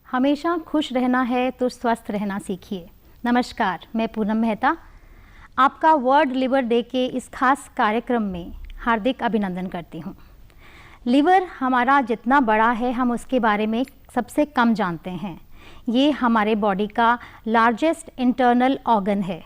हमेशा खुश रहना है तो स्वस्थ रहना सीखिए। नमस्कार, मैं पूनम मेहता आपका वर्ल्ड लिवर डे के इस खास कार्यक्रम में हार्दिक अभिनंदन करती हूँ। लिवर हमारा जितना बड़ा है हम उसके बारे में सबसे कम जानते हैं। ये हमारे बॉडी का लार्जेस्ट इंटरनल ऑर्गन है।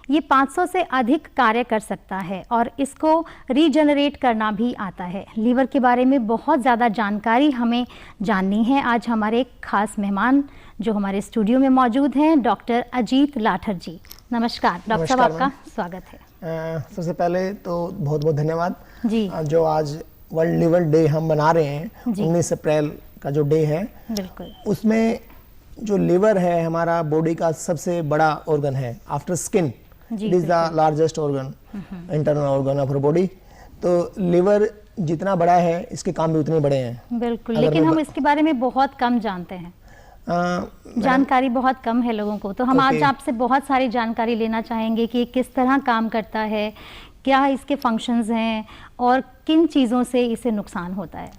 ये 500 से अधिक कार्य कर सकता है और इसको रीजनरेट करना भी आता है। लीवर के बारे में बहुत ज़्यादा जानकारी हमें जाननी है। आज हमारे एक खास मेहमान जो हमारे स्टूडियो में मौजूद हैं, डॉक्टर अजीत लाठर जी। नमस्कार डॉक्टर साहब, आपका स्वागत है। सबसे पहले तो बहुत बहुत धन्यवाद जी। जो आज वर्ल्ड लिवर डे हम मना रहे हैं, 19 अप्रैल का जो डे है, बिल्कुल उसमें जो लिवर है हमारा बॉडी का सबसे बड़ा ऑर्गन है। After skin it is the largest organ, internal organ of body. तो लिवर जितना बड़ा है इसके काम भी उतने बड़े हैं। बिल्कुल, लेकिन हम इसके बारे में बहुत कम जानते हैं। जानकारी बहुत कम है लोगों को। तो हम आज आपसे बहुत सारी जानकारी लेना चाहेंगे कि किस तरह काम करता है, क्या इसके फंक्शंस हैं और किन चीज़ों से इसे नुकसान होता है।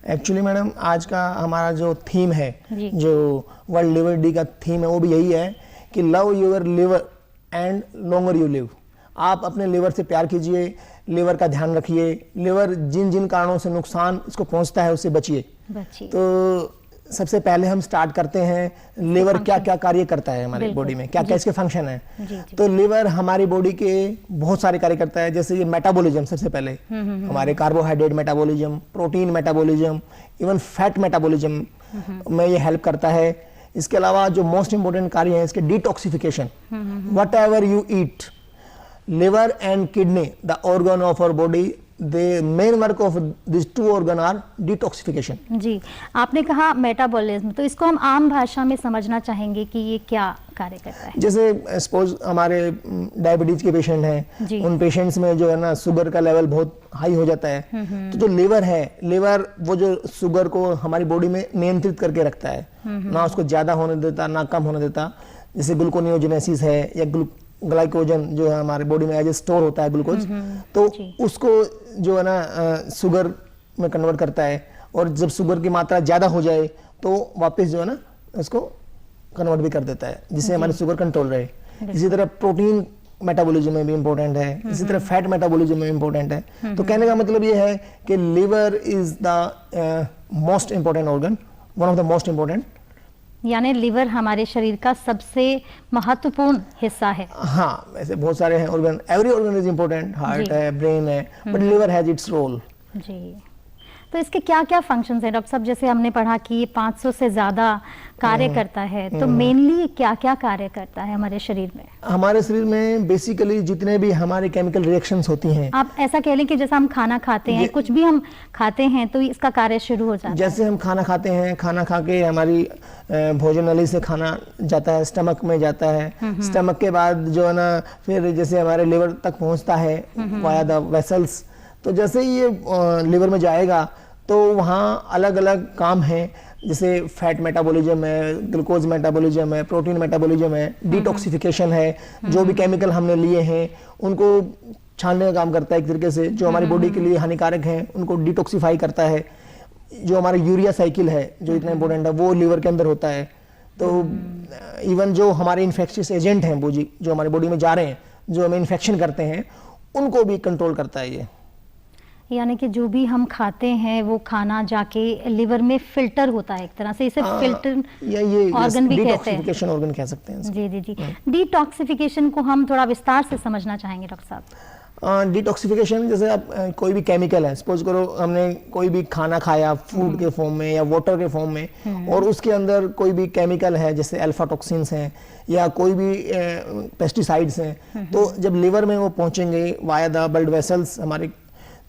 एक्चुअली मैडम, आज का हमारा जो थीम है, जो वर्ल्ड लिवर डे का थीम है, वो भी यही है कि love your liver and longer you live. आप अपने लिवर से प्यार कीजिए, लिवर का ध्यान रखिए। लिवर जिन जिन कारणों से नुकसान इसको पहुंचता है उससे बचिए। तो सबसे पहले हम स्टार्ट करते हैं, लिवर क्या क्या कार्य करता है हमारी बॉडी में, क्या क्या इसके फंक्शन है। तो लिवर हमारी बॉडी के बहुत सारे कार्य करता है। जैसे ये मेटाबॉलिज्म, सबसे पहले हमारे carbohydrate metabolism, protein metabolism, even fat metabolism में ये हेल्प करता है। इसके अलावा जो मोस्ट इंपोर्टेंट कार्य है इसके detoxification. Whatever you eat, liver and kidney the organ of our body, the main work of these two organ are detoxification। जी, आपने कहा मेटाबॉलिज्म, तो इसको हम आम भाषा में समझना चाहेंगे कि ये क्या कार्य करता है। जैसे सपोज हमारे डायबिटीज के पेशेंट हैं, उन पेशेंट्स में जो है ना शुगर का लेवल बहुत हाई हो जाता है। तो जो लिवर है, लिवर वो जो शुगर को हमारी बॉडी में नियंत्रित करके रखता है, ना उसको ज्यादा होने देता ना कम होने देता। जैसे ग्लूकोनियोजेनेसिस है या ग्लाइकोजन जो है हमारे बॉडी में एज ए स्टोर होता है ग्लूकोज, तो उसको जो है ना शुगर में कन्वर्ट करता है। और जब शुगर की मात्रा ज्यादा हो जाए तो वापस जो है ना उसको कन्वर्ट भी कर देता है, जिससे हमारी शुगर कंट्रोल रहे। इसी तरह प्रोटीन मेटाबॉलिज्म में भी इंपॉर्टेंट है, इसी तरह फैट मेटाबॉलिज्म में इंपॉर्टेंट है। तो कहने का मतलब ये है कि liver is the most important organ, one of the most important. यानी लिवर हमारे शरीर का सबसे महत्वपूर्ण हिस्सा है। हाँ, वैसे बहुत सारे हैं organ, every organ is important, heart है, ब्रेन है, but liver has its role. जी, तो इसके क्या क्या फंक्शंस हैं डॉक्टर साहब? जैसे हमने पढ़ा कि ये 500 से ज्यादा कार्य करता है, तो मेनली क्या क्या कार्य करता है हमारे शरीर में? हमारे शरीर में बेसिकली जितने भी हमारे केमिकल रिएक्शंस होती हैं, आप ऐसा कह लें कि जैसे हम खाना खाते हैं, कुछ भी हम खाते हैं तो इसका कार्य शुरू हो जाता है। जैसे हम खाना खाते हैं, खाना खा के हमारी भोजन नली से खाना जाता है, स्टमक में जाता है। स्टमक के बाद जो है ना फिर जैसे हमारे लिवर तक पहुंचता है वाया द वेसल्स। तो जैसे ही ये लिवर में जाएगा तो वहाँ अलग अलग काम हैं, जैसे फैट मेटाबॉलिज्म है, ग्लूकोज मेटाबॉलिज्म है, प्रोटीन मेटाबॉलिज्म है, डिटॉक्सिफिकेशन है। जो भी केमिकल हमने लिए हैं उनको छानने का काम करता है एक तरीके से, जो हमारी बॉडी के लिए हानिकारक हैं उनको डिटॉक्सिफाई करता है। जो हमारा यूरिया साइकिल है जो इतना इंपॉर्टेंट है, वो लिवर के अंदर होता है। तो इवन जो हमारे इन्फेक्शियस एजेंट हैं वो जो हमारी बॉडी में जा रहे हैं, जो हमें इन्फेक्शन करते हैं, उनको भी कंट्रोल करता है ये। यानी कि जो भी हम खाते हैं वो खाना जाके लिवर में फिल्टर होता है एक तरह से, इसे फिल्टर ऑर्गन भी कहते हैं, डिटॉक्सिफिकेशन ऑर्गन कह सकते हैं। जी जी जी। डिटॉक्सिफिकेशन को हम थोड़ा विस्तार से समझना चाहेंगे डॉक्टर साहब। डिटॉक्सिफिकेशन जैसे आप कोई भी केमिकल है, सपोज करो हमने कोई भी खाना खाया फूड के फॉर्म में या वाटर के फॉर्म में, और उसके अंदर कोई भी केमिकल है जैसे अल्फा टॉक्सिन्स हैं या कोई भी पेस्टिसाइड्स हैं, तो जब लिवर में वो पहुंचेंगे वाया द ब्लड वेसल्स हमारे,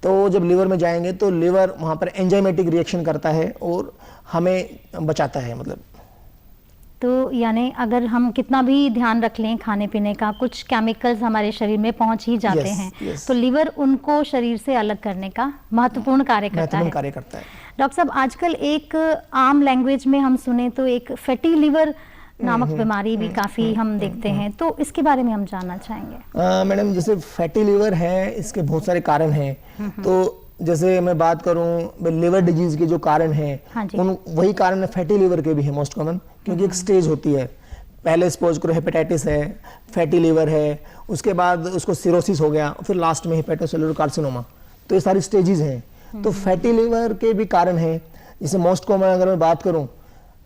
तो जब लिवर में जाएंगे तो लिवर वहाँ पर एंजाइमेटिक रिएक्शन करता है और हमें बचाता है। मतलब तो यानी अगर हम कितना भी ध्यान रख लें खाने पीने का, कुछ केमिकल्स हमारे शरीर में पहुंच ही जाते हैं, तो लिवर उनको शरीर से अलग करने का महत्वपूर्ण कार्य करता है। डॉक्टर साहब, आजकल एक आम लैंग्वेज में हम सुने तो एक फैटी लिवर नामक बीमारी भी काफी हम देखते हैं, तो इसके बारे में हम जानना चाहेंगे। मैडम, जैसे फैटी लिवर है इसके बहुत सारे कारण हैं। तो जैसे मैं बात करूं लिवर डिजीज के जो कारण हैं, हाँ जी। उन वही कारण फैटी लिवर के भी है मोस्ट कॉमन, क्योंकि एक स्टेज होती है। पहले सपोज करो हेपेटाइटिस है, फैटी लिवर है, उसके बाद उसको सिरोसिस हो गया, फिर लास्ट में हेपेटोसेलुलर कार्सिनोमा। तो ये सारी स्टेजेस हैं। तो फैटी लिवर के भी कारण हैं, जैसे मोस्ट कॉमन अगर मैं बात करूं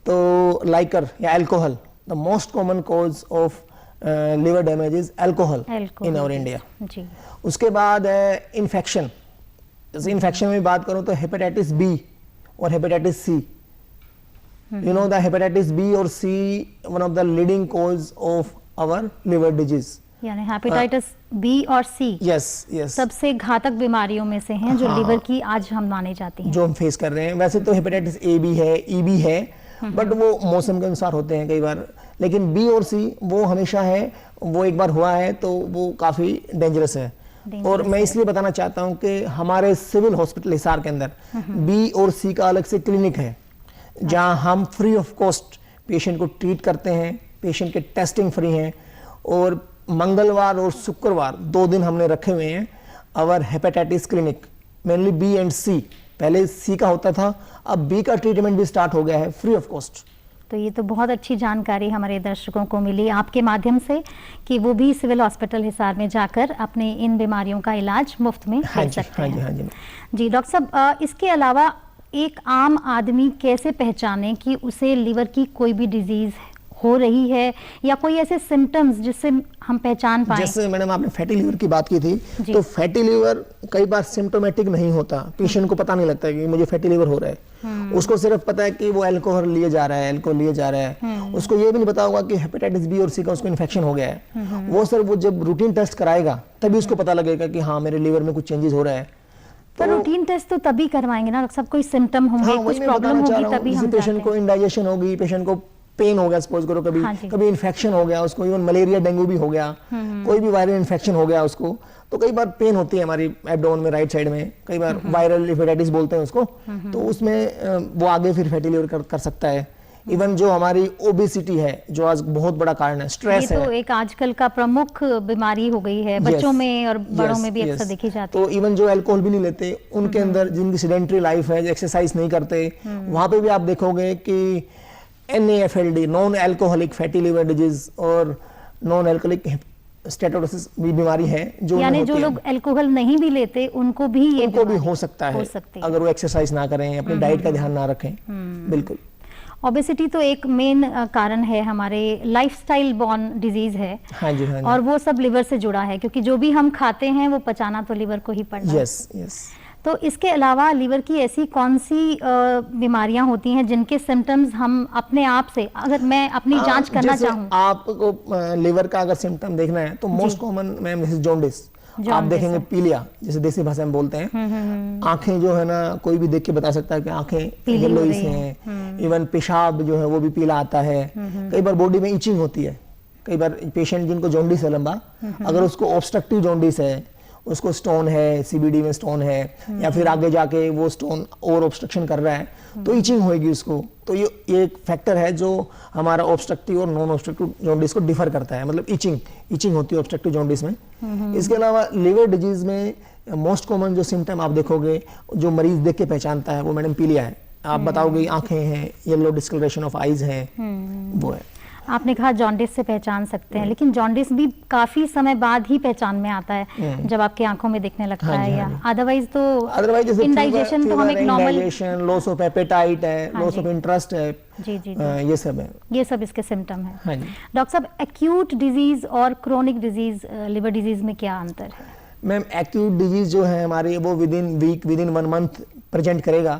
तो लाइकर या alcohol, the most common cause of liver damage is alcohol in our India. उसके बाद है इन्फेक्शन। जैसे इन्फेक्शन में बात करूं तो हेपेटाइटिस बी और hepatitis C, you know the hepatitis B or C one of the leading cause of our liver disease, यानी हेपेटाइटिस बी और सी yes yes सबसे घातक बीमारियों में से हैं जो लिवर की आज हम माने जाती हैं, जो हम फेस कर रहे हैं। वैसे तो हेपेटाइटिस ए भी है, ई भी है, बट वो मौसम के अनुसार होते हैं कई बार, लेकिन बी और सी वो हमेशा है, वो एक बार हुआ है तो वो काफी डेंजरस है। और मैं इसलिए बताना चाहता हूँ कि हमारे सिविल हॉस्पिटल हिसार के अंदर बी और सी का अलग से क्लिनिक है, जहां हम फ्री ऑफ कॉस्ट पेशेंट को ट्रीट करते हैं, पेशेंट के टेस्टिंग फ्री हैं। और मंगलवार और शुक्रवार 2 दिन हमने रखे हुए हैं our hepatitis clinic, mainly B and C. पहले सी का होता था, अब बी का ट्रीटमेंट भी स्टार्ट हो गया है फ्री ऑफ कॉस्ट। तो ये तो बहुत अच्छी जानकारी हमारे दर्शकों को मिली आपके माध्यम से कि वो भी सिविल हॉस्पिटल हिसार में जाकर अपने इन बीमारियों का इलाज मुफ्त में ले सकते हैं। हाँ जी। जी डॉक्टर साहब, इसके अलावा एक आम आदमी कैसे पहचाने कि उसे लिवर की कोई भी डिजीज हो रही है या कोई ऐसे सिम्टम्स जिससे हम पहचान पाएं? जैसे मैडम आपने फैटी लिवर की बात की थी, तो फैटी लिवर कई बार सिम्टोमेटिक नहीं होता, पेशेंट को पता नहीं लगता कि मुझे फैटी लिवर हो रहा है। उसको सिर्फ पता है कि वो अल्कोहल लिए जा रहा है, उसको ये भी नहीं पता होगा कि हेपेटाइटिस बी और सी का उसको इन्फेक्शन हो गया है। वो सर वो जब रूटीन टेस्ट कराएगा तभी उसको पता लगेगा कि हाँ मेरे लिवर में कुछ चेंजेस हो रहा है। तो रूटीन टेस्ट तो तभी करवाएंगे ना सब, कोई सिम्टम होंगे, कुछ प्रॉब्लम होगी तभी हम पेशेंट को इंडाइजेशन होगी, पेशेंट को पेन हो गया सपोज करो, कभी इन्फेक्शन हो गया उसको, इवन मलेरिया डेंगू भी हो गया, कोई भी वायरल इन्फेक्शन हो गया उसको, तो कई बार पेन होती है हमारी एब्डोमेन में राइट साइड में, कई बार वायरल हेपेटाइटिस बोलते हैं उसको, तो उसमें वो आगे फिर फैटी लिवर कर सकता है। इवन जो हमारी ओबेसिटी है जो आज बहुत बड़ा कारण है, स्ट्रेस है, ये तो एक आजकल का प्रमुख बीमारी हो गई है, बच्चों में और बड़ों में भी अक्सर देखी जाती है। तो इवन जो अल्कोहल भी नहीं लेते उनके अंदर, जिनकी सेडेंटरी लाइफ है, जो एक्सरसाइज नहीं करते, वहां पे भी आप देखोगे कि NAFLD non alcoholic fatty liver disease और नॉन अल्कोहलिक स्टेटोसिस भी बीमारी है, जो यानी जो लोग अल्कोहल नहीं भी लेते उनको भी ये हो सकता है अगर वो एक्सरसाइज ना करें, अपनी डाइट का ध्यान ना रखें। बिल्कुल। ओबेसिटी तो एक मेन कारण है, हमारे लाइफस्टाइल बॉर्न डिजीज है। हाँ जी। और वो सब लिवर से जुड़ा है, क्योंकि जो भी हम खाते हैं वो पचाना तो लिवर को ही पड़ना है। यस। तो इसके अलावा लिवर की ऐसी कौन सी बीमारियां होती हैं जिनके सिम्टम्स हम अपने आप से, अगर मैं अपनी जांच करना चाहूँ? आपको लिवर का अगर सिम्टम देखना है तो मोस्ट कॉमन मैम जॉन्डिस आप देखेंगे, पीलिया जैसे देसी भाषा में बोलते हैं। आंखें जो है ना, कोई भी देख के बता सकता है कि आंखें येलोइश हैं। इवन पेशाब जो है वो भी पीला आता है। कई बार बॉडी में इचिंग होती है, कई बार पेशेंट जिनको जॉन्डिस है लंबा, अगर उसको ऑब्स्ट्रक्टिव जॉन्डिस है, उसको स्टोन है, सीबीडी में स्टोन है, या फिर आगे जाके वो स्टोन और ऑब्स्ट्रक्शन कर रहा है, तो इचिंग होगी उसको। तो ये एक फैक्टर है जो हमारा ऑब्स्ट्रक्टिव और नॉन ऑब्स्ट्रक्टिव जॉन्डिस को डिफर करता है, मतलब इचिंग होती है ऑब्स्ट्रक्टिव जॉन्डिस में। इसके अलावा लिवर डिजीज में मोस्ट कॉमन जो सिम्टम आप देखोगे, जो मरीज देख के पहचानता है, वो मैडम पीलिया है। आप बताओगे आंखें हैं, येलो डिस्कलरेशन ऑफ आईज है, वो है। आपने कहा जॉन्डिस से पहचान सकते हैं, लेकिन जॉन्डिस भी काफी समय बाद ही पहचान में आता है, जब आपकी आंखों में दिखने लगता है, या अदरवाइज तो इंडाइजेशन तो हम एक नॉर्मल, लॉस ऑफ एपेटाइट है, लॉस ऑफ इंटरेस्ट है, जी। ये सब है, ये सब इसके सिम्टम है। डॉक्टर साहब, एक्यूट डिजीज और क्रोनिक डिजीज लिवर डिजीज में क्या अंतर है? मैम एक्यूट डिजीज जो है हमारी, वो within week, within 1 month present करेगा।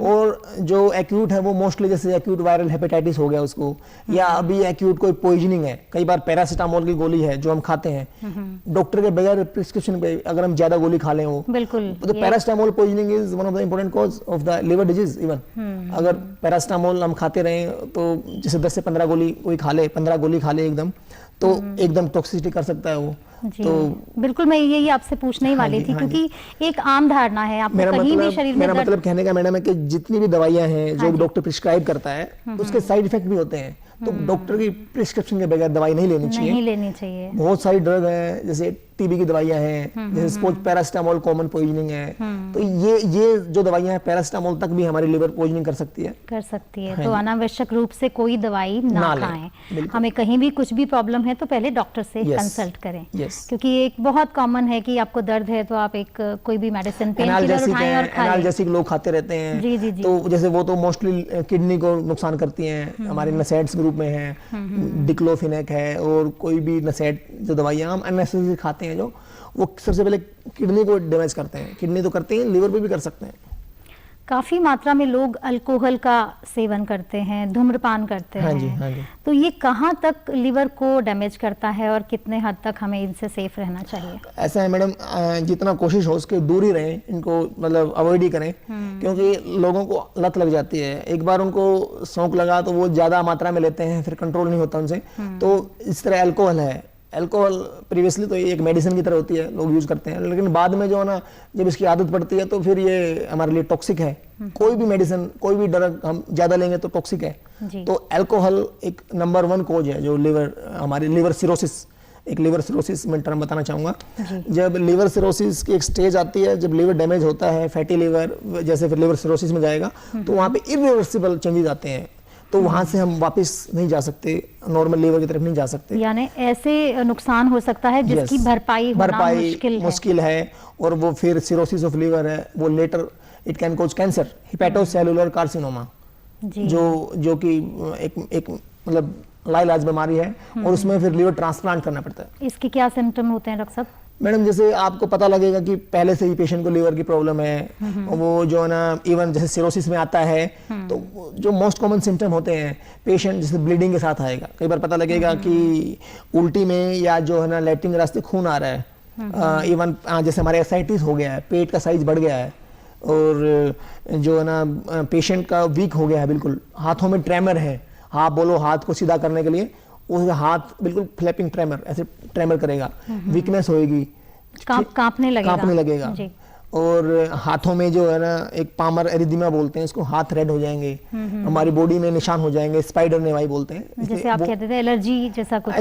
और जो एक्यूट है वो मोस्टली जैसे एक्यूट वायरल हेपेटाइटिस हो गया उसको, या अभी एक्यूट कोई पॉइजनिंग है, कई बार पैरासीटामोल की गोली है जो हम खाते हैं डॉक्टर के बगैर प्रिस्क्रिप्शन पे, अगर हम ज्यादा गोली खा लें वो, बिल्कुल, तो paracetamol poisoning is one of the important cause of the liver disease. Even अगर पैरासीटामोल हम खाते रहें तो जैसे 10 से 15 गोली कोई खा ले, 15 गोली खा ले एकदम, तो एकदम टॉक्सिसिटी कर सकता है वो। तो बिल्कुल मैं यही आपसे पूछने ही वाली थी, क्योंकि एक आम धारणा है आपको कहीं भी शरीर में मेरा मतलब कहने का मैडम है कि जितनी भी दवाइयां हैं जो डॉक्टर प्रिस्क्राइब करता है उसके साइड इफेक्ट भी होते हैं, तो डॉक्टर की प्रिस्क्रिप्शन के बगैर दवाई नहीं लेनी चाहिए। बहुत सारी ड्रग है, जैसे टीबी की दवाइयां हैं, जैसे सपोज पैरासिटामोल कॉमन पॉइजनिंग है, तो ये जो दवाइयां हैं पैरासिटामोल तक भी हमारी लिवर पॉइजनिंग कर सकती है। तो अनावश्यक रूप से कोई दवाई ना खाएं। हमें कहीं भी कुछ भी प्रॉब्लम है तो पहले डॉक्टर से कंसल्ट करें, क्योंकि एक बहुत कॉमन है कि आपको दर्द है तो आप एक कोई भी मेडिसिन पेन किलर उठाएं और खाएं। एनाल्जेसिक लोग खाते रहते हैं, जी। तो जैसे वो तो मोस्टली किडनी को नुकसान करती हैं। हमारे नसेट्स ग्रुप में है, डिक्लोफिनेक है और कोई भी नसेट जो दवाइयां हम अननेसेसरी खाते हैं जो वो सबसे पहले किडनी को डैमेज करते हैं। किडनी तो करते हैं, लिवर पे भी कर सकते हैं। काफी मात्रा में लोग अल्कोहल का सेवन करते हैं, धूम्रपान करते हैं। हाँ जी। तो ये कहाँ तक लिवर को डैमेज करता है और कितने हद तक हमें इनसे सेफ रहना चाहिए? ऐसा है मैडम, जितना कोशिश हो उसके दूर ही रहें, इनको मतलब अवॉइड ही करें, क्योंकि लोगों को लत लग जाती है। एक बार उनको शौक लगा तो वो ज्यादा मात्रा में लेते हैं, फिर कंट्रोल नहीं होता उनसे। तो इस तरह अल्कोहल है, अल्कोहल प्रीवियसली तो ये एक मेडिसिन की तरह होती है, लोग यूज करते हैं, लेकिन बाद में जो है ना जब इसकी आदत पड़ती है तो फिर ये हमारे लिए टॉक्सिक है। कोई भी मेडिसिन, कोई भी ड्रग हम ज्यादा लेंगे तो टॉक्सिक है। तो अल्कोहल एक नंबर 1 कोज है जो हमारी लिवर सिरोसिस, एक लिवर सिरोसिस में टर्म बताना चाहूंगा। जब लिवर सिरोसिस की एक स्टेज आती है, जब लिवर डैमेज होता है, फैटी लिवर जैसे फिर लिवर सिरोसिस में जाएगा, तो वहां पे इरिवर्सिबल चेंजेस आते हैं, तो वहां से हम वापस नहीं जा सकते, नॉर्मल लिवर की तरफ नहीं जा सकते। यानी ऐसे नुकसान हो सकता है जिसकी भरपाई मुश्किल है, और वो फिर सिरोसिस ऑफ लिवर है, वो later it can cause cancer, hepatocellular carcinoma, जो कि एक मतलब लाइलाज बीमारी है, और उसमें फिर लिवर ट्रांसप्लांट करना पड़ता है। इसके क्या सिम्टम होते हैं डॉक्टर साहब? मैडम जैसे आपको पता लगेगा कि पहले से ही पेशेंट को लिवर की प्रॉब्लम है, वो जो है ना इवन जैसे सिरोसिस में आता है, तो जो मोस्ट कॉमन सिम्टम होते हैं, पेशेंट जैसे ब्लीडिंग के साथ आएगा, कई बार पता लगेगा कि उल्टी में या जो है ना लैट्रिन के रास्ते खून आ रहा है, इवन जैसे हमारे एसाइटिस हो गया है, पेट का साइज बढ़ गया है, और जो है ना पेशेंट का वीक हो गया है, बिल्कुल हाथों में ट्रेमर है, आप बोलो हाथ को सीधा करने के लिए उसका हाथ बिल्कुल फ्लैपिंग ट्रेमर, ऐसे ट्रेमर करेगा, वीकनेस होएगी, कांपने लगेगा जी। और हाथों में जो है ना एक पामर एरिथमिया बोलते हैं इसको, हाथ रेड हो जाएंगे, हमारी बॉडी में निशान हो जाएंगे, स्पाइडर नेवाई बोलते हैं, जैसे आप कहते थे एलर्जी जैसा कुछ,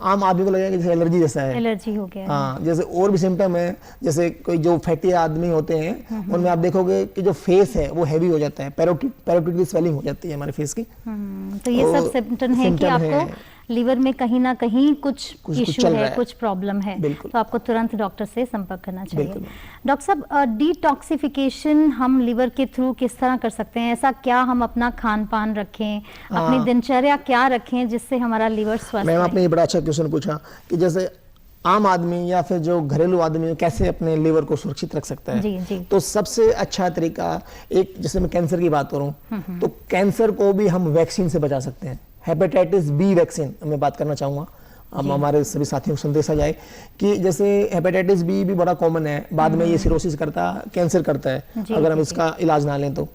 आम आदमी को लगेगा जैसे एलर्जी जैसा है, एलर्जी हो गया। हाँ, जैसे और भी सिम्टम है, जैसे कोई जो फैटी आदमी होते हैं उनमें आप देखोगे कि जो फेस है वो हैवी हो जाता है, पैरोटिड की स्वेलिंग हो जाती है हमारे फेस की। तो ये सब सिम्टम है कि आपको लिवर में कहीं ना कहीं कुछ इशू है, कुछ प्रॉब्लम है, तो आपको तुरंत डॉक्टर से संपर्क करना चाहिए। डॉक्टर साहब, डिटॉक्सिफिकेशन हम लिवर के थ्रू किस तरह कर सकते हैं? ऐसा क्या हम अपना खान पान रखें, अपनी दिनचर्या क्या रखें जिससे हमारा लिवर स्वस्थ रहे? मैम आपने ये बड़ा अच्छा क्वेश्चन पूछा कि जैसे आम आदमी या फिर जो घरेलू आदमी कैसे अपने लिवर को सुरक्षित रख सकता है। जी। तो सबसे अच्छा तरीका, एक जैसे मैं कैंसर की बात करूं तो कैंसर को भी हम वैक्सीन से बचा सकते हैं। हेपेटाइटिस बी वैक्सीन मैं बात करना चाहूंगा, अब हमारे सभी साथियों को संदेशा जाए कि जैसे हेपेटाइटिस बी भी बड़ा कॉमन है, बाद में ये सिरोसिस करता, कैंसर करता है अगर हम इसका इलाज ना लें तो।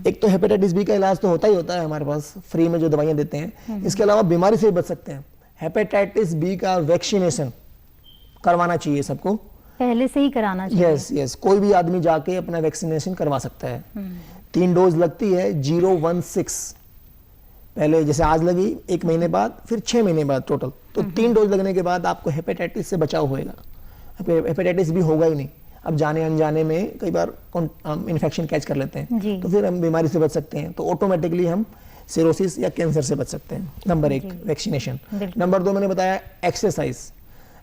एक तो हेपेटाइटिस बी का इलाज तो होता ही होता है हमारे पास, फ्री में जो दवाइयां देते हैं। इसके अलावा बीमारी से बच सकते हैं, हेपेटाइटिस बी का वैक्सीनेशन करवाना चाहिए सबको, पहले से ही कराना चाहिए। यस, कोई भी आदमी जाके अपना वैक्सीनेशन करवा सकता है। 3 डोज लगती है, 016 पहले जैसे आज लगी, 1 महीने बाद, फिर 6 महीने बाद टोटल, तो 3 डोज लगने के बाद आपको हेपेटाइटिस से बचाव होएगा। हेपेटाइटिस भी होगा ही नहीं, अब जाने अनजाने में कई बार हम इन्फेक्शन कैच कर लेते हैं, तो फिर हम बीमारी से बच सकते हैं, तो ऑटोमेटिकली हम सिरोसिस या कैंसर से बच सकते हैं। Number 1 vaccination. नंबर 2 मैंने बताया एक्सरसाइज।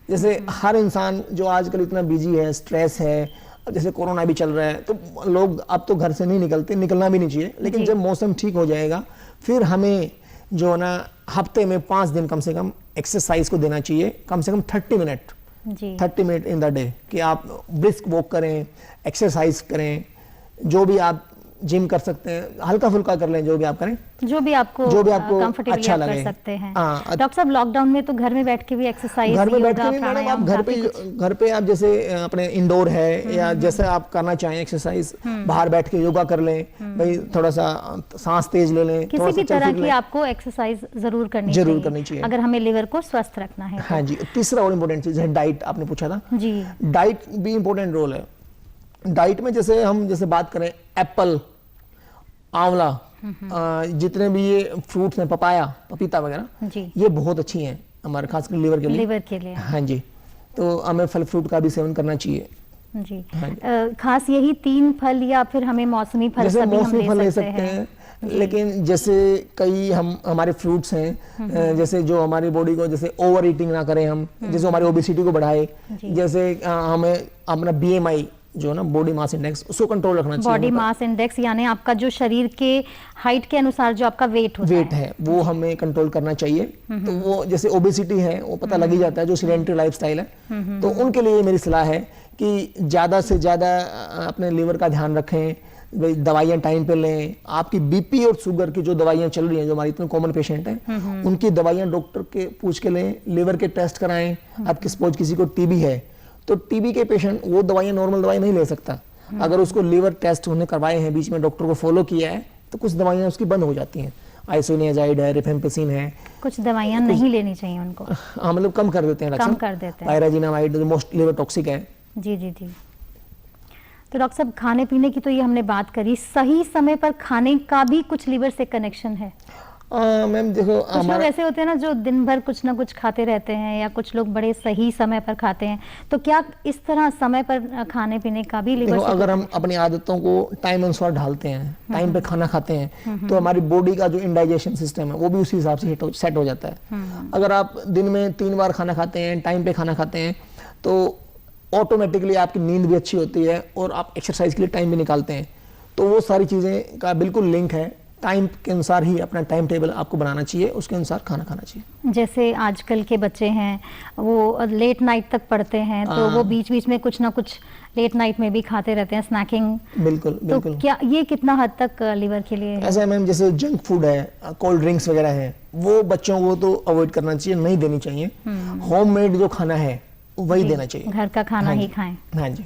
जैसे हर इंसान जो आजकल इतना बिजी है, स्ट्रेस है, जैसे कोरोना भी चल रहा है, तो लोग अब तो घर से नहीं निकलते, निकलना भी नहीं चाहिए, लेकिन जब मौसम ठीक हो जाएगा फिर हमें जो है ना हफ्ते में 5 दिन कम से कम एक्सरसाइज को देना चाहिए, कम से कम 30 minute 30 minute in the day, कि आप ब्रिस्क वॉक करें, एक्सरसाइज करें, जो भी आप जिम कर सकते हैं, हल्का फुल्का कर लें, जो भी आप करें, जो भी आपको कंफर्टेबली अच्छा कर लगे। सकते हैं। हाँ, डॉक्टर साहब लॉकडाउन में तो घर में बैठ के भी एक्सरसाइज, घर में बैठ के योगा, भी मैडम आप प्राणायाम, घर पे आप जैसे अपने इंडोर है या जैसे आप करना चाहें एक्सरसाइज, बाहर बैठ के योगा कर लें, भाई थोड़ा सा सांस तेज ले लें, किसी भी तरह की आपको एक्सरसाइज जरूर करनी चाहिए अगर हमें लिवर को स्वस्थ रखना है। हाँ जी। तीसरा और इम्पोर्टेंट चीज है डाइट, आपने पूछा था जी। डाइट भी इम्पोर्टेंट रोल है। डाइट में जैसे हम बात करें एप्पल, आंवला, जितने भी ये फ्रूट्स हैं, पपाया, पपीता वगैरह, ये बहुत अच्छी हैं हमारे खासकर लिवर के लिए। हाँ जी, तो हमें फल फ्रूट का भी सेवन करना चाहिए जी। हाँ। खास यही 3 फल या फिर हमें मौसमी फल ले सकते हैं। लेकिन जैसे कई हमारे फ्रूट्स हैं, जैसे जो हमारी बॉडी को जैसे ओवर ईटिंग ना करें हम, जैसे हमारी ओबेसिटी को बढ़ाए, जैसे हमें अपना BMI जो ना बॉडी मास इंडेक्स, उसको कंट्रोल रखना चाहिए। बॉडी मास इंडेक्स यानी आपका जो शरीर के हाइट के अनुसार जो आपका वेट है वो हमें कंट्रोल करना चाहिए। तो वो जैसे ओबेसिटी है वो पता लग ही जाता है, जो सीडेंटरी लाइफस्टाइल है, तो उनके लिए मेरी सलाह है कि ज़्यादा से ज़्यादा अपने लिवर का ध्यान रखें, दवाइयाँ टाइम पे लें। आपकी BP और शुगर की जो दवाइयाँ चल रही हैं, जो हमारी इतने कॉमन पेशेंट हैं, उनकी दवाइयाँ डॉक्टर के पूछ के लें, लिवर के टेस्ट कराएं। आपकी सपोज किसी को TB है तो TB के पेशेंट वो दवाइयाँ नॉर्मल दवाई नहीं ले सकता, अगर उसको लिवर टेस्ट उन्हें करवाए हैं, बीच में डॉक्टर को फॉलो किया है, तो कुछ दवाइयाँ उसकी बंद हो जाती हैं। आइसोनियाजाइड है, रिफेम्पिसिन है, कुछ दवाइयाँ नहीं लेनी चाहिए उनको। हाँ, मतलब कम कर देते हैं, पायराजिनामाइड जो मोस्ट लिवर टॉक्सिक है। जी जी जी। तो डॉक्टर साहब, खाने पीने की तो ये हमने बात करी, सही समय पर खाने का भी कुछ लिवर से कनेक्शन है? मैम देखो, कुछ लोग ऐसे होते हैं ना जो दिन भर कुछ ना कुछ खाते रहते हैं, या कुछ लोग बड़े सही समय पर खाते हैं, तो क्या इस तरह समय पर खाने पीने का भी लिवर से अगर हम अपनी आदतों को टाइम अनुसार ढालते हैं, टाइम पे खाना खाते हैं, तो हमारी बॉडी का जो इंडाइजेशन सिस्टम है वो भी उसी हिसाब से सेट हो जाता है। अगर आप दिन में 3 बार खाना खाते हैं, टाइम पे खाना खाते हैं, तो ऑटोमेटिकली आपकी नींद भी अच्छी होती है और आप एक्सरसाइज के लिए टाइम भी निकालते हैं। तो वो सारी चीज़ें का बिल्कुल लिंक है, टाइम के अनुसार ही अपना टाइम टेबल आपको बनाना चाहिए, उसके अनुसार खाना खाना चाहिए। जैसे आजकल के बच्चे हैं वो लेट नाइट तक पढ़ते हैं, तो वो बीच बीच में कुछ ना कुछ लेट नाइट में भी खाते रहते हैं, स्नैकिंग। बिल्कुल बिल्कुल। तो क्या ये कितना हद तक लिवर के लिए है? ऐसा मैम, जैसे जंक फूड है, कोल्ड ड्रिंक्स वगैरह है, वो बच्चों को तो अवॉइड करना चाहिए, नहीं देनी चाहिए। होममेड जो खाना है वही देना चाहिए, घर का खाना ही खाएं। हाँ जी,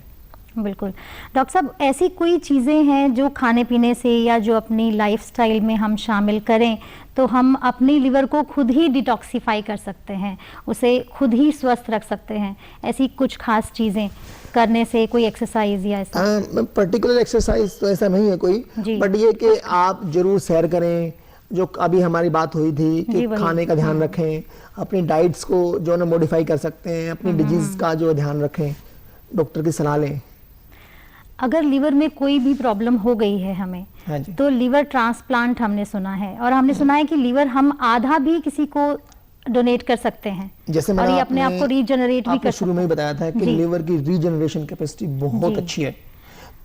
बिल्कुल। डॉक्टर साहब, ऐसी कोई चीज़ें हैं जो खाने पीने से या जो अपनी लाइफस्टाइल में हम शामिल करें तो हम अपनी लिवर को खुद ही डिटॉक्सिफाई कर सकते हैं, उसे खुद ही स्वस्थ रख सकते हैं? ऐसी कुछ खास चीज़ें करने से, कोई एक्सरसाइज या ऐसा? पर्टिकुलर एक्सरसाइज तो ऐसा नहीं है कोई, बट ये कि आप जरूर सैर करें, जो अभी हमारी बात हुई थी कि खाने का ध्यान रखें, अपनी डाइट्स को जो है मॉडिफाई कर सकते हैं, अपनी डिजीज का जो ध्यान रखें, डॉक्टर की सलाह लें। अगर लिवर में कोई भी प्रॉब्लम हो गई है हमें, हाँ जी, तो लिवर ट्रांसप्लांट हमने सुना है, और हमने सुना है कि लिवर हम आधा भी किसी को डोनेट कर सकते हैं, जैसे और ये अपने आप को रीजनरेट भी कर सकते हैं। शुरू में ही बताया था कि लिवर की रीजनरेशन कैपेसिटी बहुत अच्छी है।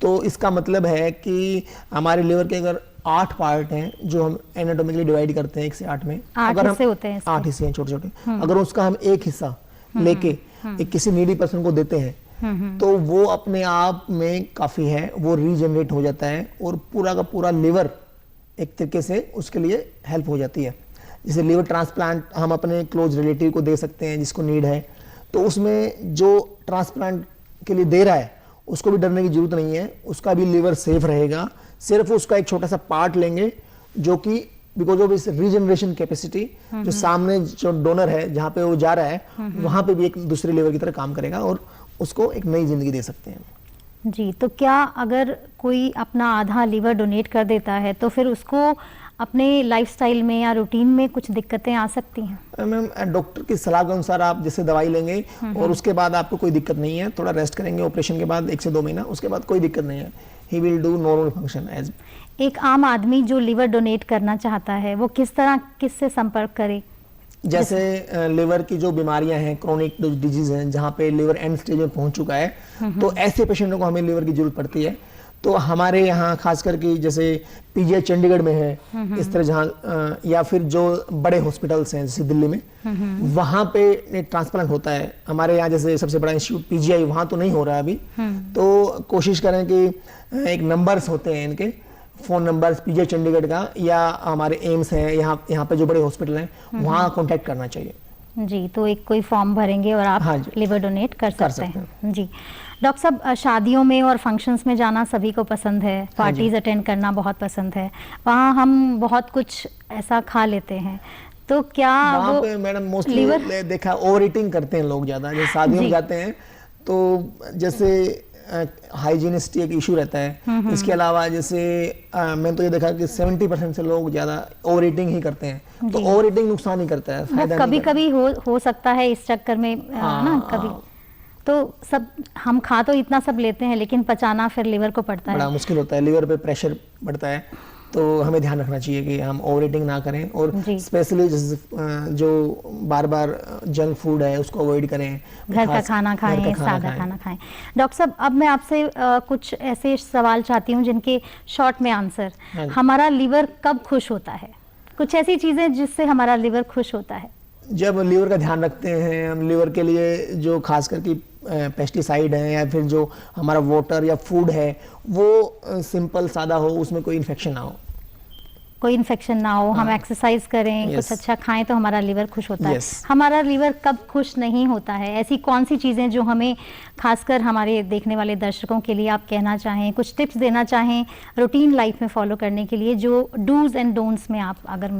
तो इसका मतलब है कि हमारे लिवर के अगर 8 पार्ट हैं जो हम एनाटॉमिकली डिवाइड करते हैं 1 से 8 में, अगर हम 8 हिस्से हैं छोटे छोटे, अगर उसका हम एक हिस्सा लेके एक किसी नीडी पर्सन को देते हैं, तो वो अपने आप में काफी है, वो रीजनरेट हो जाता है और पूरा का पूरा लिवर एक तरीके से उसके लिए हेल्प हो जाती है। जैसे लिवर ट्रांसप्लांट हम अपने क्लोज रिलेटिव को दे सकते हैं जिसको नीड है, तो उसमें जो ट्रांसप्लांट के लिए दे रहा है उसको भी डरने की जरूरत नहीं है, उसका भी लिवर सेफ रहेगा। सिर्फ उसका एक छोटा सा पार्ट लेंगे जो कि बिकॉज ऑफ इस रीजनरेशन कैपेसिटी, जो सामने जो डोनर है जहाँ पे वो जा रहा है वहां पे भी एक दूसरे लिवर की तरह काम करेगा और उसको एक नई जिंदगी दे सकते हैं। जी, तो क्या अगर कोई अपना आधा लिवर डोनेट कर देता है तो फिर उसको अपने लाइफस्टाइल में या रूटीन में कुछ दिक्कतें आ सकती हैं? मैम, डॉक्टर की सलाह के अनुसार आप जैसे दवाई लेंगे और उसके बाद आपको कोई दिक्कत नहीं है, थोड़ा रेस्ट करेंगे ऑपरेशन के बाद 1 से 2 महीना, उसके बाद कोई दिक्कत नहीं है, he will do normal function as. एक आम आदमी जो लिवर डोनेट करना चाहता है वो किससे संपर्क करे? जैसे लिवर की जो बीमारियां हैं, क्रोनिक डिजीज हैं, जहाँ पे लिवर एंड स्टेज में पहुंच चुका है, तो ऐसे पेशेंटों को हमें लिवर की जरूरत पड़ती है। तो हमारे यहाँ खास करके जैसे PGI चंडीगढ़ में है, इस तरह जहाँ या फिर जो बड़े हॉस्पिटल्स हैं जैसे दिल्ली में, वहाँ पे ट्रांसप्लांट होता है। हमारे यहाँ जैसे सबसे बड़ा इंस्टीट्यूट PGI, वहाँ तो नहीं हो रहा है अभी, तो कोशिश करें कि एक नंबर्स होते हैं इनके, फ़ोन नंबर पीजे चंडीगढ़ का या हमारे एम्स है, यहाँ पे जो बड़े हॉस्पिटल हैं वहाँ कॉन्टैक्ट करना चाहिए। जी, तो एक कोई फॉर्म भरेंगे और आप हाँ लिवर डोनेट कर सकते हैं। जी डॉक्टर साहब, शादियों में और फंक्शंस में जाना सभी को पसंद है, पार्टीज अटेंड करना बहुत पसंद है, वहाँ हम बहुत कुछ ऐसा खा लेते हैं, तो क्या वहाँ पे मैडम मोस्टली देखा ओवर ईटिंग करते हैं लोग ज़्यादा। जैसे शादियों में जाते हैं तो जैसे हाइजीनिस्ट एक इशू रहता है। इसके अलावा जैसे मैंने तो ये देखा कि 70% से लोग ज़्यादा ओवर ईटिंग ही करते हैं। तो ओवर ईटिंग नुकसान ही करता है, फायदा कभी कभी हो सकता है इस चक्कर में ना कभी तो सब हम खा तो इतना सब लेते हैं लेकिन पचाना फिर लिवर को पड़ता है, बड़ा मुश्किल होता है, लिवर पे प्रेशर बढ़ता है। तो हमें ध्यान रखना चाहिए कि हम ओवर ईटिंग ना करें और स्पेशली जो बार बार जंक फूड है उसको अवॉइड करें, घर का खाना खाएं, सादा खाना खाएं। डॉक्टर साहब, अब मैं आपसे कुछ ऐसे सवाल चाहती हूँ जिनके शॉर्ट में आंसर। हमारा लिवर कब खुश होता है? कुछ ऐसी चीजें जिससे हमारा लिवर खुश होता है। जब लिवर का ध्यान रखते हैं हम, लिवर के लिए जो खास करके पेस्टिसाइड है या फिर जो हमारा वाटर या फूड है वो सिंपल सादा हो, उसमें कोई इन्फेक्शन ना हो, हम एक्सरसाइज करें, कुछ अच्छा खाएं तो हमारा लिवर खुश होता है। हमारा लिवर कब खुश नहीं होता है? ऐसी कौन सी चीज़ें जो हमें खासकर हमारे देखने वाले दर्शकों के लिए आप कहना चाहें, कुछ टिप्स देना चाहें रूटीन लाइफ में फॉलो करने के लिए, जो डूज एंड डोंट्स में आप अगर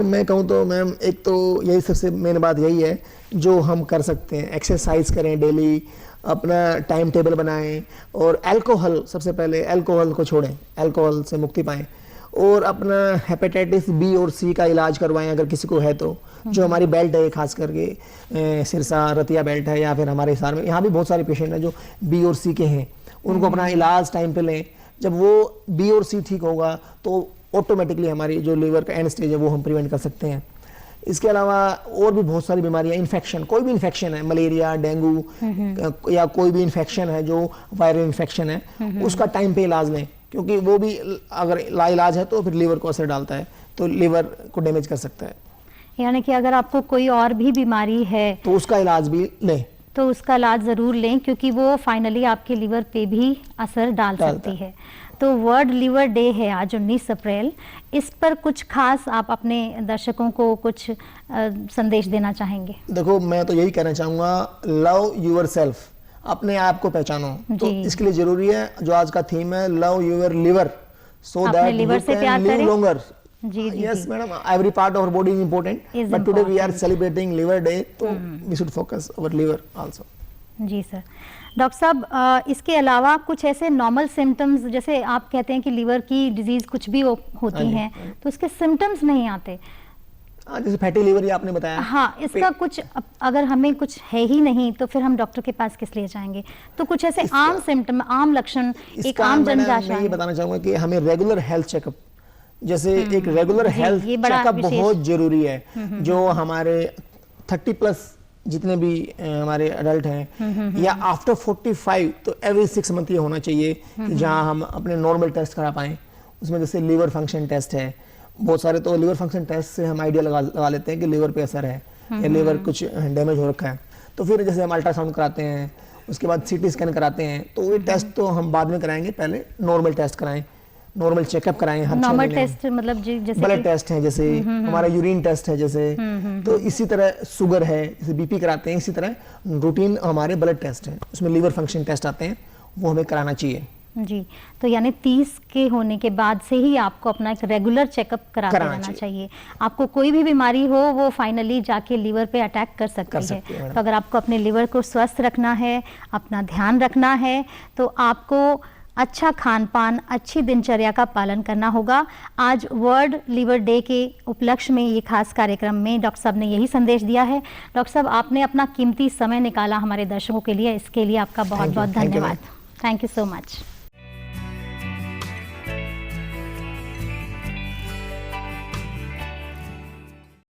मैं कहूँ तो मैम, एक तो यही सबसे मेन बात यही है जो हम कर सकते हैं, एक्सरसाइज करें डेली, अपना टाइम टेबल बनाएं और अल्कोहल, सबसे पहले अल्कोहल को छोड़ें, अल्कोहल से मुक्ति पाएं और अपना हेपेटाइटिस बी और सी का इलाज करवाएं अगर किसी को है तो। जो हमारी बेल्ट है खास करके सिरसा रतिया बेल्ट है या फिर हमारे हिसार में यहाँ भी बहुत सारे पेशेंट हैं जो बी और सी के हैं, उनको अपना इलाज टाइम पे लें। जब वो बी और सी ठीक होगा तो ऑटोमेटिकली हमारी जो लिवर का एंड स्टेज है वो हम प्रिवेंट कर सकते हैं। इसके अलावा और भी बहुत सारी बीमारियां, इन्फेक्शन, कोई भी इन्फेक्शन है, मलेरिया, डेंगू या कोई भी इन्फेक्शन है जो वायरल इन्फेक्शन है, उसका टाइम पे इलाज लें, क्योंकि वो भी अगर लाइलाज है तो फिर लिवर को असर डालता है, तो लिवर को डैमेज कर सकता है। यानी कि अगर आपको कोई और भी बीमारी है तो उसका इलाज भी लें, तो उसका इलाज ज़रूर लें, क्योंकि वो फाइनली आपके लिवर पे भी असर डाल सकती है। तो वर्ल्ड लिवर डे है आज 19 अप्रैल, इस पर कुछ खास आप अपने दर्शकों को कुछ संदेश देना चाहेंगे? देखो, मैं तो यही कहना चाहूँगा, लव यूर सेल्फ, अपने आप को पहचानो। तो इसके लिए जरूरी है, जो आज का थीम है, love your liver so that you can live longer. Yes, madam. Every part of our body is important. But today we are celebrating Liver Day, so we should focus our liver also. जी sir. Doctor साहब, इसके अलावा कुछ ऐसे normal symptoms, जैसे आप कहते हैं कि लिवर की डिजीज कुछ भी होती हैं, तो उसके सिम्टम्स नहीं आते, जैसे फैटी लिवर, ये आपने बताया। हाँ, इसका कुछ अगर हमें कुछ है ही नहीं तो फिर हम डॉक्टर के पास किस लिए जाएंगे? तो कुछ ऐसे आम सिम्टम, आम लक्षण, एक आम जनजागरण, मैं ये बताना चाहूंगा कि हमें रेगुलर हेल्थ चेकअप, जैसे एक रेगुलर हेल्थ चेकअप बहुत जरूरी है। जो हमारे 30+ जितने भी हमारे अडल्ट हैं या आफ्टर 45, तो एवरी 6 मंथ ये होना चाहिए कि जहां हम अपने नॉर्मल टेस्ट करा पाएं। उसमें जैसे लिवर फंक्शन टेस्ट है, बहुत सारे तो लिवर फंक्शन टेस्ट से हम आइडिया लगा लेते हैं कि लिवर पे असर है या लिवर कुछ डैमेज हो रखा है। तो फिर जैसे हम अल्ट्रासाउंड कराते हैं, उसके बाद CT स्कैन कराते हैं, तो ये टेस्ट तो हम बाद में कराएंगे, पहले नॉर्मल टेस्ट कराएं, नॉर्मल चेकअप कराएं। हर नॉर्मल टेस्ट मतलब जैसे ब्लड टेस्ट है, जैसे हमारा यूरिन टेस्ट है, जैसे तो इसी तरह शुगर है, जैसे BP कराते हैं, इसी तरह रूटीन हमारे ब्लड टेस्ट है, उसमें लिवर फंक्शन टेस्ट आते हैं, वो हमें कराना चाहिए। जी, तो यानी 30 के होने के बाद से ही आपको अपना एक रेगुलर चेकअप कराते रहना चाहिए। आपको कोई भी बीमारी हो, वो फाइनली जाके लिवर पे अटैक कर सकती है। तो अगर आपको अपने लिवर को स्वस्थ रखना है, अपना ध्यान रखना है, तो आपको अच्छा खान पान, अच्छी दिनचर्या का पालन करना होगा। आज वर्ल्ड लिवर डे के उपलक्ष्य में ये खास कार्यक्रम में डॉक्टर साहब ने यही संदेश दिया है। डॉक्टर साहब, आपने अपना कीमती समय निकाला हमारे दर्शकों के लिए, इसके लिए आपका बहुत बहुत धन्यवाद। Thank you so much.